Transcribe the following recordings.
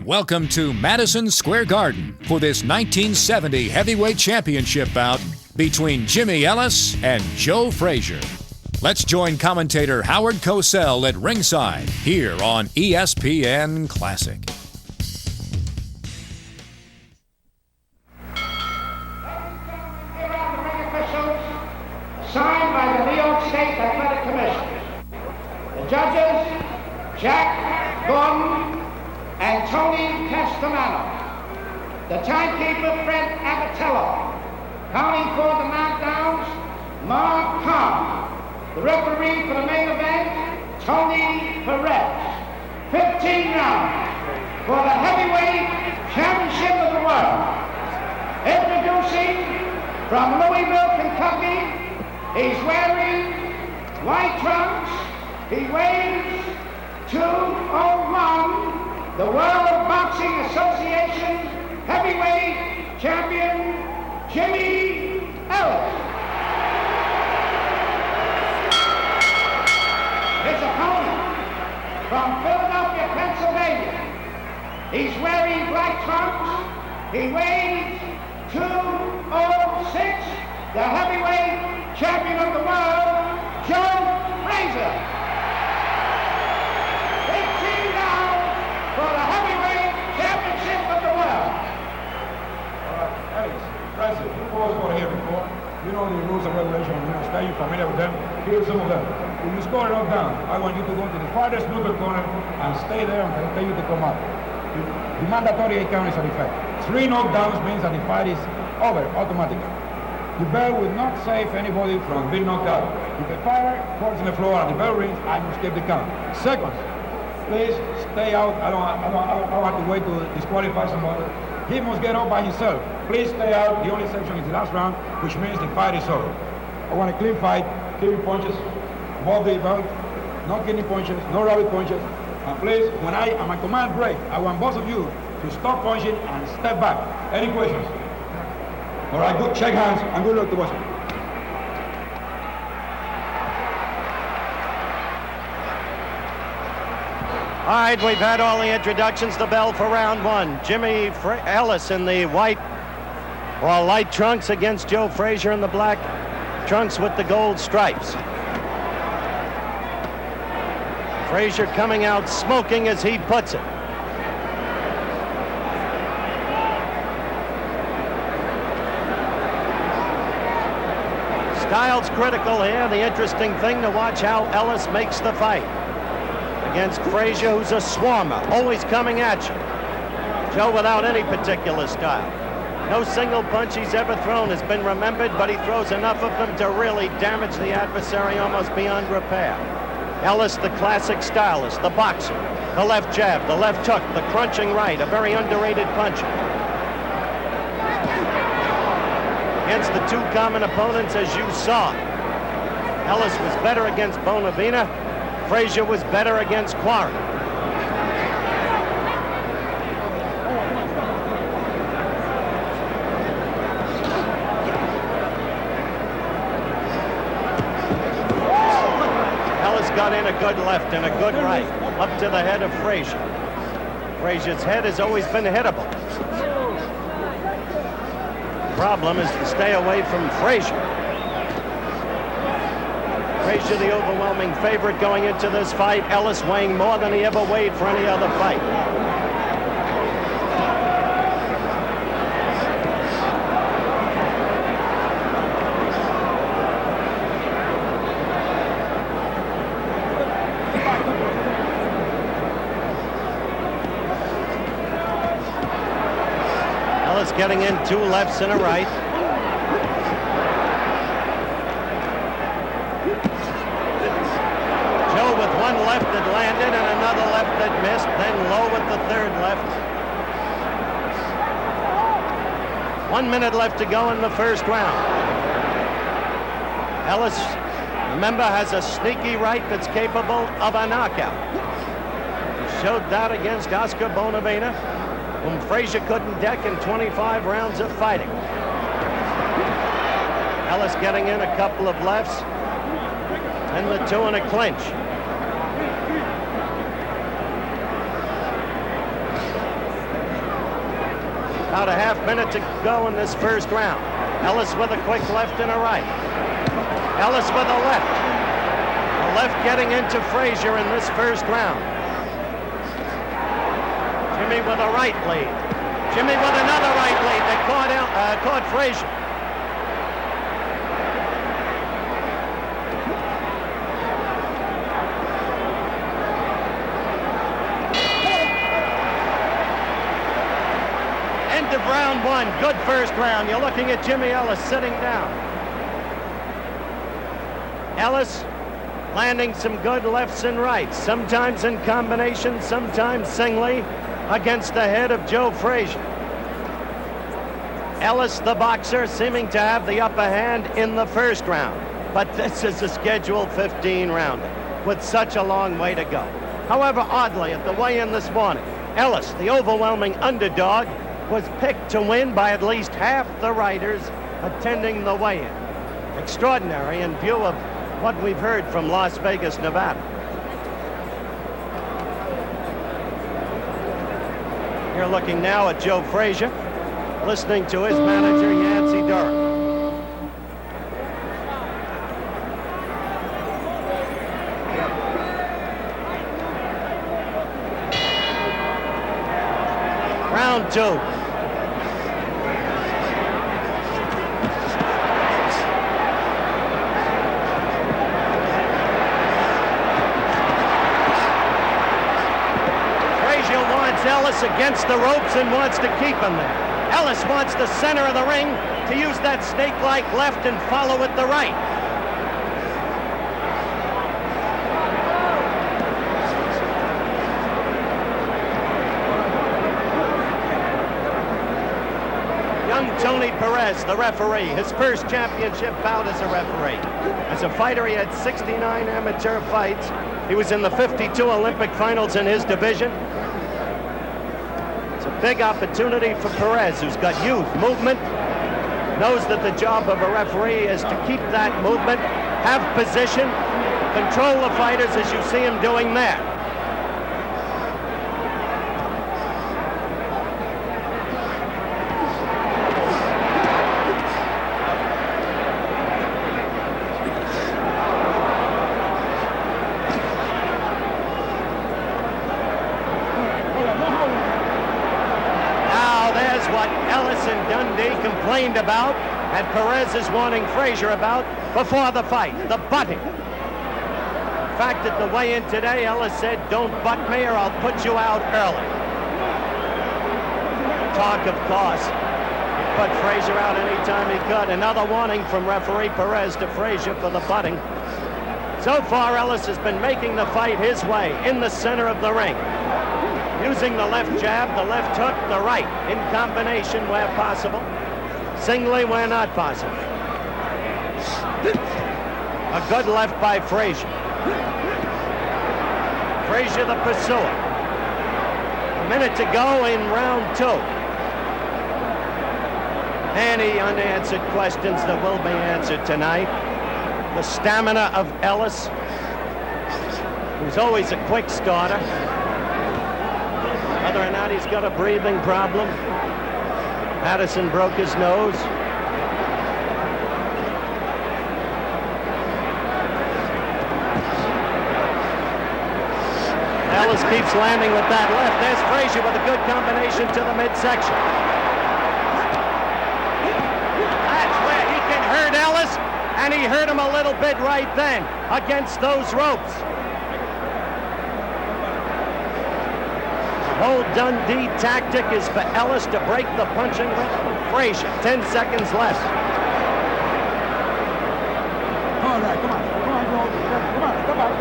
welcome to Madison Square Garden for this 1970 heavyweight championship bout between Jimmy Ellis and Joe Frazier. Let's join commentator Howard Cosell at ringside here on ESPN Classic. Signed by the New York State Athletic Commission. The judges, Jack Gordon and Tony Castellano. The timekeeper, Fred Abatello. Counting for the knockdowns, Mark Kahn. The referee for the main event, Tony Perez. 15 rounds for the heavyweight championship of the world. Introducing from Louisville, Kentucky, he's wearing white trunks. He weighs 201. The World Boxing Association heavyweight champion, Jimmy Ellis. His opponent from Philadelphia, Pennsylvania. He's wearing black trunks. He weighs 206. The heavyweight champion of the world, Joe Frazier. 18 rounds for the heavyweight championship of the world. Ellis, Frazier, you boys were here before. You know the rules and regulations. Are you familiar with them? Here's some of them. If you score a knockdown, I want you to go to the farthest neutral corner and stay there until I tell you to come out. The mandatory 8 count is an effect. 3 knockdowns means that the fight is over automatically. The bell will not save anybody from being knocked out. If the fighter falls on the floor and the bell rings, I must keep the count. Seconds, please stay out. I don't have to wait to disqualify somebody. He must get up by himself. Please stay out. The only section is the last round, which means the fight is over. I want a clean fight, killing punches, above the belt, no kidney punches, no rabbit punches. And please, when I am at command break, I want both of you to stop punching and step back. Any questions? All right, good. Shake hands and good luck to us. All right, we've had all the introductions. The bell for round one. Jimmy Ellis in the white or light trunks against Joe Frazier in the black trunks with the gold stripes. Frazier coming out smoking, as he puts it. Style's critical here. The interesting thing to watch how Ellis makes the fight against Frazier, who's a swarmer, always coming at you. Joe without any particular style. No single punch he's ever thrown has been remembered, but he throws enough of them to really damage the adversary almost beyond repair. Ellis, the classic stylist, the boxer, the left jab, the left hook, the crunching right, a very underrated puncher. Against the two common opponents, as you saw, Ellis was better against Bonavena. Frazier was better against Quarry. Ellis got in a good left and a good right, up to the head of Frazier. Frazier's head has always been hittable. Problem is to stay away from Frazier. Frazier the overwhelming favorite going into this fight. Ellis weighing more than he ever weighed for any other fight. Ellis getting in 2 lefts and a right. Joe with 1 left that landed and another left that missed, then low with the 3rd left. 1 minute left to go in the first round. Ellis, remember, has a sneaky right that's capable of a knockout. He showed that against Oscar Bonavena, whom Frazier couldn't deck in 25 rounds of fighting. Ellis getting in a couple of lefts, and the 2 in a clinch. About a half minute to go in this first round. Ellis with a quick left and a right. Ellis with a left. A left getting into Frazier in this first round. Jimmy with a right lead. Jimmy with another right lead that caught Frazier. End of round one. Good first round. You're looking at Jimmy Ellis sitting down. Ellis landing some good lefts and rights, sometimes in combination, sometimes singly, against the head of Joe Frazier. Ellis, the boxer, seeming to have the upper hand in the first round. But this is a scheduled 15-rounder with such a long way to go. However, oddly, at the weigh-in this morning, Ellis, the overwhelming underdog, was picked to win by at least half the writers attending the weigh-in. Extraordinary in view of what we've heard from Las Vegas, Nevada. You're looking now at Joe Frazier, listening to his manager, Yancey Durham. Round two. Ellis against the ropes and wants to keep him there. Ellis wants the center of the ring to use that snake-like left and follow with the right. Young Tony Perez, the referee, his first championship bout as a referee. As a fighter, he had 69 amateur fights. He was in the 52 Olympic finals in his division. Big opportunity for Perez, who's got youth, movement, knows that the job of a referee is to keep that movement, have position, control the fighters as you see him doing there. Complained about, and Perez is warning Frazier about before the fight, the butting. In fact, at the weigh-in today, Ellis said, "Don't butt me or I'll put you out early." Talk, of course, put Frazier out anytime he could. Another warning from referee Perez to Frazier for the butting. So far, Ellis has been making the fight his way in the center of the ring, using the left jab, the left hook, the right, in combination where possible, singly where not possible. A good left by Frazier. Frazier the pursuer. A minute to go in round two. Many unanswered questions that will be answered tonight. The stamina of Ellis, who's always a quick starter. Whether or not he's got a breathing problem. Madison broke his nose. Ellis keeps landing with that left. There's Frazier with a good combination to the midsection. That's where he can hurt Ellis, and he hurt him a little bit right then against those ropes. The whole Dundee tactic is for Ellis to break the punching rhythm of Frazier. 10 seconds left. All right, come on, come on.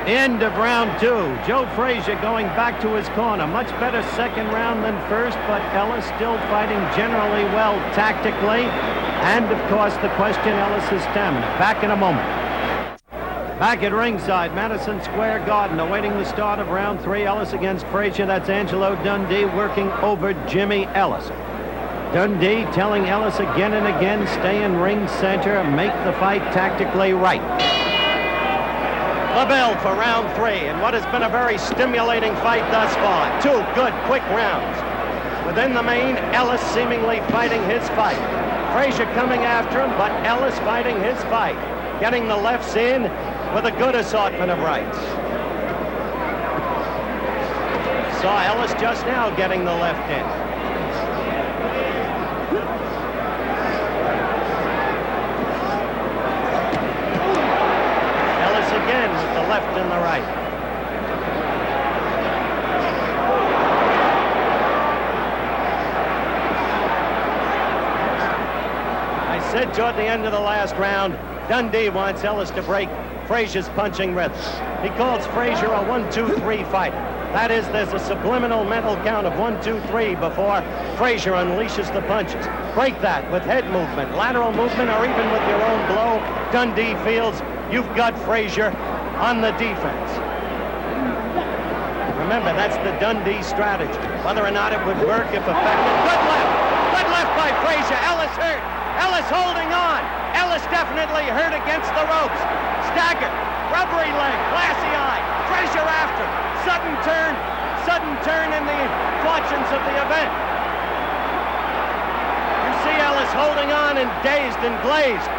End of round two. Joe Frazier going back to his corner. Much better second round than first, but Ellis still fighting generally well tactically. And, of course, the question, Ellis' stamina. Back in a moment. Back at ringside, Madison Square Garden, awaiting the start of round three. Ellis against Frazier. That's Angelo Dundee working over Jimmy Ellis. Dundee telling Ellis again and again, stay in ring center, make the fight tactically right. The bell for round 3 in what has been a very stimulating fight thus far. 2 good, quick rounds. Within the main, Ellis seemingly fighting his fight. Frazier coming after him, but Ellis fighting his fight. Getting the lefts in with a good assortment of rights. Saw Ellis just now getting the left in. Ellis again with the left and the right. I said toward the end of the last round, Dundee wants Ellis to break Frazier's punching rhythm. He calls Frazier a 1-2-3 fighter. That is, there's a subliminal mental count of 1-2-3 before Frazier unleashes the punches. Break that with head movement, lateral movement, or even with your own blow. Dundee feels you've got Frazier on the defense. Remember, that's the Dundee strategy. Whether or not it would work if effective. Good left by Frazier. Ellis hurt. Ellis holding on. Ellis definitely hurt against the ropes. Staggered. Rubbery leg. Glassy eye. Frazier after. Sudden turn in the fortunes of the event. You see Ellis holding on and dazed and glazed.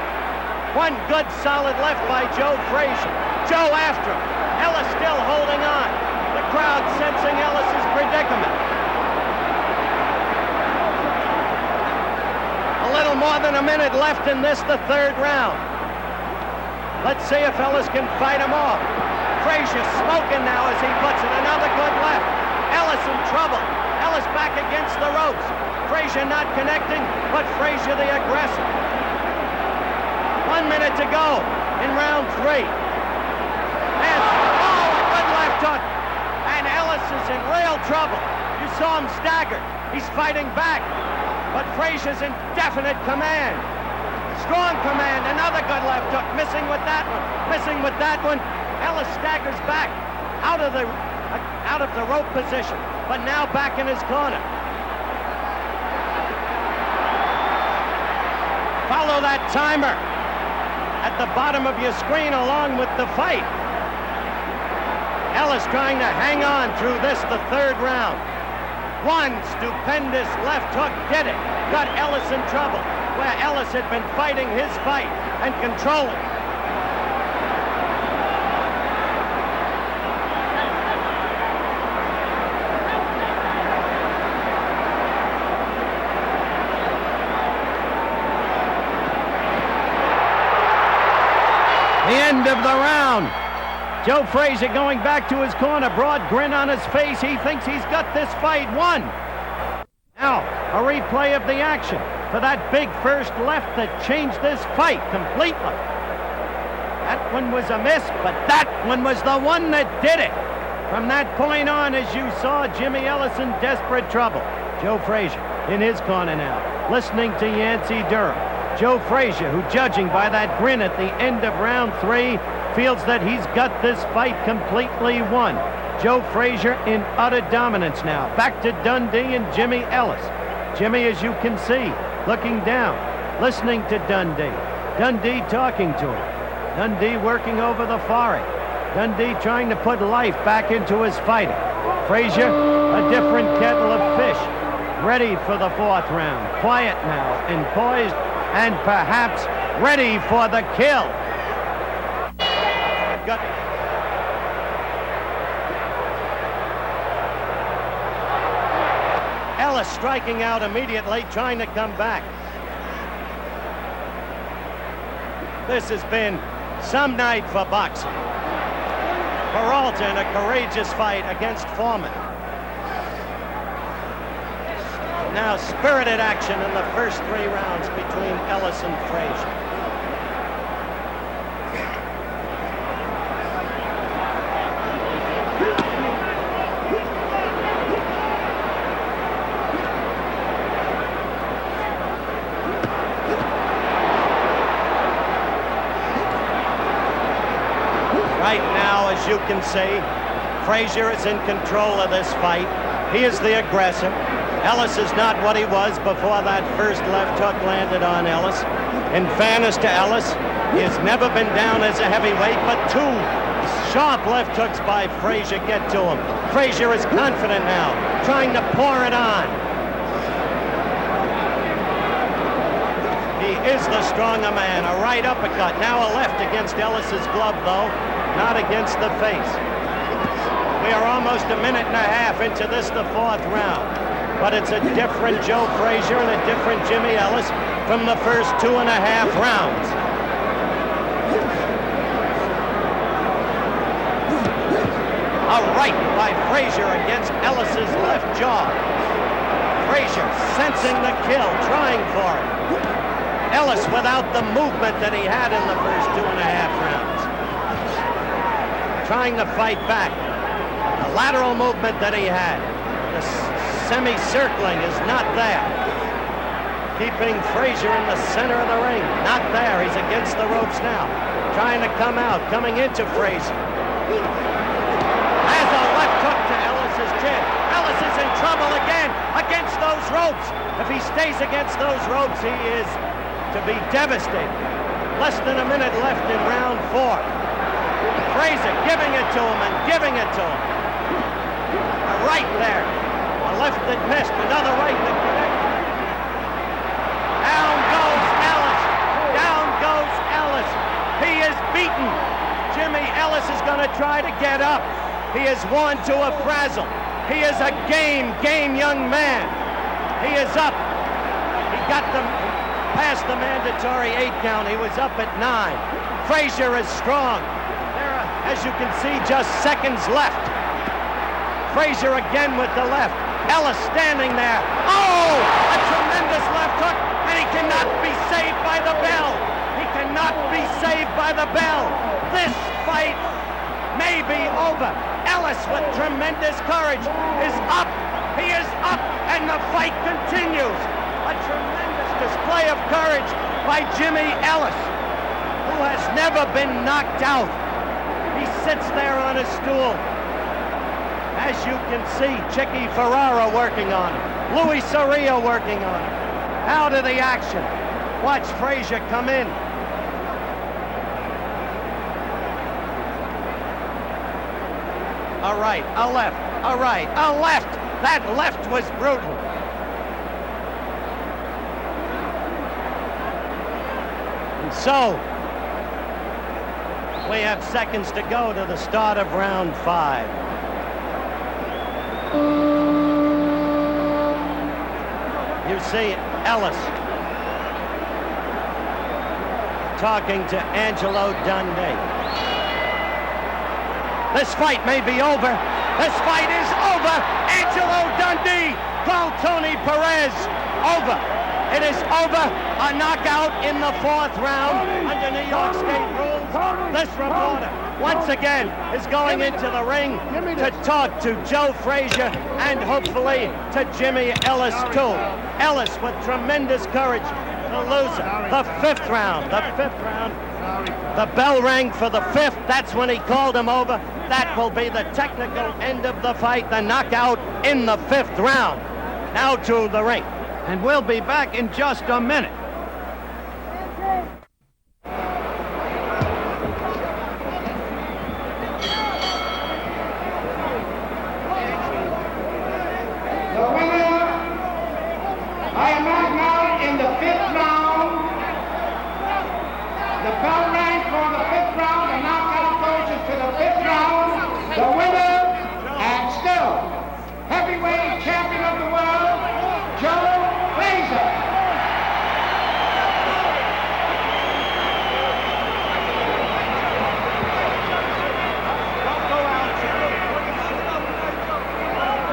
One good solid left by Joe Frazier. Joe after him. Ellis still holding on. The crowd sensing Ellis's predicament. A little more than a minute left in this, the 3rd round. Let's see if Ellis can fight him off. Frazier smoking now as he puts it. Another good left. Ellis in trouble. Ellis back against the ropes. Frazier not connecting, but Frazier the aggressor. 1 minute to go in round 3. And, a good left hook. And Ellis is in real trouble. You saw him staggered. He's fighting back. But Frazier's in definite command. Strong command. Another good left hook. Missing with that one. Ellis staggers back out of the rope position, but now back in his corner. Follow that timer at the bottom of your screen along with the fight. Ellis trying to hang on through this, the 3rd round. One stupendous left hook did it. Got Ellis in trouble, where Ellis had been fighting his fight and controlling. The end of the round. Joe Frazier going back to his corner, broad grin on his face. He thinks he's got this fight won. Now, a replay of the action for that big first left that changed this fight completely. That one was a miss, but that one was the one that did it. From that point on, as you saw, Jimmy Ellis in desperate trouble. Joe Frazier in his corner now, listening to Yancey Durham. Joe Frazier, who, judging by that grin at the end of round 3, feels that he's got this fight completely won. Joe Frazier in utter dominance now. Back to Dundee and Jimmy Ellis. Jimmy, as you can see, looking down, listening to Dundee. Dundee talking to him. Dundee working over the forehead. Dundee trying to put life back into his fighting. Frazier, a different kettle of fish. Ready for the 4th round. Quiet now and poised and perhaps ready for the kill. Got Ellis striking out immediately, trying to come back. This has been some night for boxing. Peralta in a courageous fight against Foreman. Now spirited action in the first 3 rounds between Ellis and Frazier. Right now, as you can see, Frazier is in control of this fight. He is the aggressor. Ellis is not what he was before that first left hook landed on Ellis. In fairness to Ellis, he has never been down as a heavyweight, but 2 Sharp left hooks by Frazier get to him. Frazier is confident now, trying to pour it on. He is the stronger man. A right uppercut. Now a left against Ellis's glove, though, not against the face. We are almost a minute and a half into this, the fourth round. But it's a different Joe Frazier and a different Jimmy Ellis from the first 2.5 rounds. A right by Frazier against Ellis's left jaw. Frazier sensing the kill, trying for it. Ellis without the movement that he had in the first 2.5 rounds. Trying to fight back. The lateral movement that he had. The semi-circling is not there. Keeping Frazier in the center of the ring. Not there. He's against the ropes now. Trying to come out. Coming into Frazier. Has a left hook to Ellis's chin. Ellis is in trouble again against those ropes. If he stays against those ropes, he is to be devastated. Less than a minute left in round 4. Frazier giving it to him and giving it to him. A right there. A left that missed. Another right that connected. Down goes Ellis. Down goes Ellis. He is beaten. Jimmy Ellis is going to try to get up. He is worn to a frazzle. He is a game young man. He is up. He got them past the mandatory 8 count. He was up at 9. Frazier is strong. There are, as you can see, just seconds left. Frazier again with the left. Ellis standing there. Oh! A tremendous left hook, and he cannot be saved by the bell. He cannot be saved by the bell. This fight may be over. Ellis, with tremendous courage, is up. He is up, and the fight continues. A tremendous display of courage by Jimmy Ellis, who has never been knocked out. He sits there on his stool. As you can see, Chicky Ferrara working on him. Luis Soria working on him. Out of the action. Watch Frazier come in. A right, a left, a right, a left. That left was brutal. And so, we have seconds to go to the start of round 5. You see Ellis talking to Angelo Dundee. This fight may be over. This fight is over. Angelo Dundee called Tony Perez over. It is over. A knockout in the 4th round under New York State rules. This reporter, once again, is going into the ring to talk to Joe Frazier and hopefully to Jimmy Ellis too. Ellis with tremendous courage. The loser. The 5th round. The 5th round. The bell rang for the 5th. That's when he called him over. That will be the technical end of the fight. The knockout in the 5th round. Now to the ring. And we'll be back in just a minute. The winner by a knockout in the 5th round. The bell rang for the 5th round. The knockout goes into the 5th round. The winner and still heavyweight champion of the world, Joe Frazier.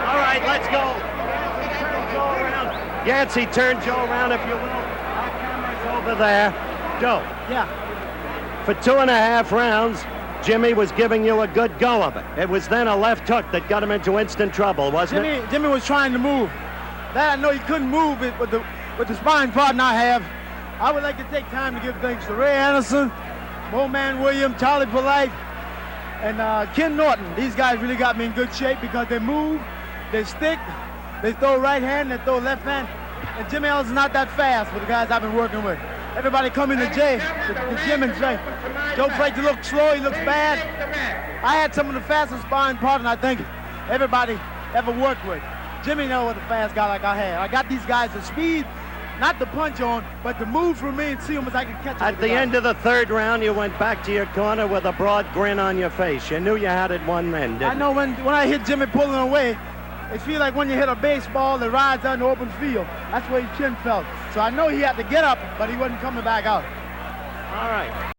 All right, let's go. Turn Joe around. Yancey, turn Joe around if you will. Our camera's over there. Joe. Yeah. For 2.5 rounds, Jimmy was giving you a good go of it. It was then a left hook that got him into instant trouble, wasn't it? Jimmy was trying to move. That I know he couldn't move it, but with the sparring partner I have, I would like to take time to give thanks to Ray Anderson, Mo Man Williams, Charlie Polite, and Ken Norton. These guys really got me in good shape because they move, they stick, they throw right hand, they throw left hand. And Jimmy Ellis is not that fast with the guys I've been working with. everybody come in the gym and say, Joe Frazier looks slow, he looks bad. I had some of the fastest sparring partners I think everybody ever worked with. Jimmy never was a fast guy like I had. I got these guys the speed, not to punch on, but to move for me and see them as I can catch them. At the end of the third round, you went back to your corner with a broad grin on your face. You knew you had it won then, didn't you? I know when I hit Jimmy pulling away, it feels like when you hit a baseball that rides on the open field. That's where his chin felt. So I know he had to get up, but he wasn't coming back out. All right.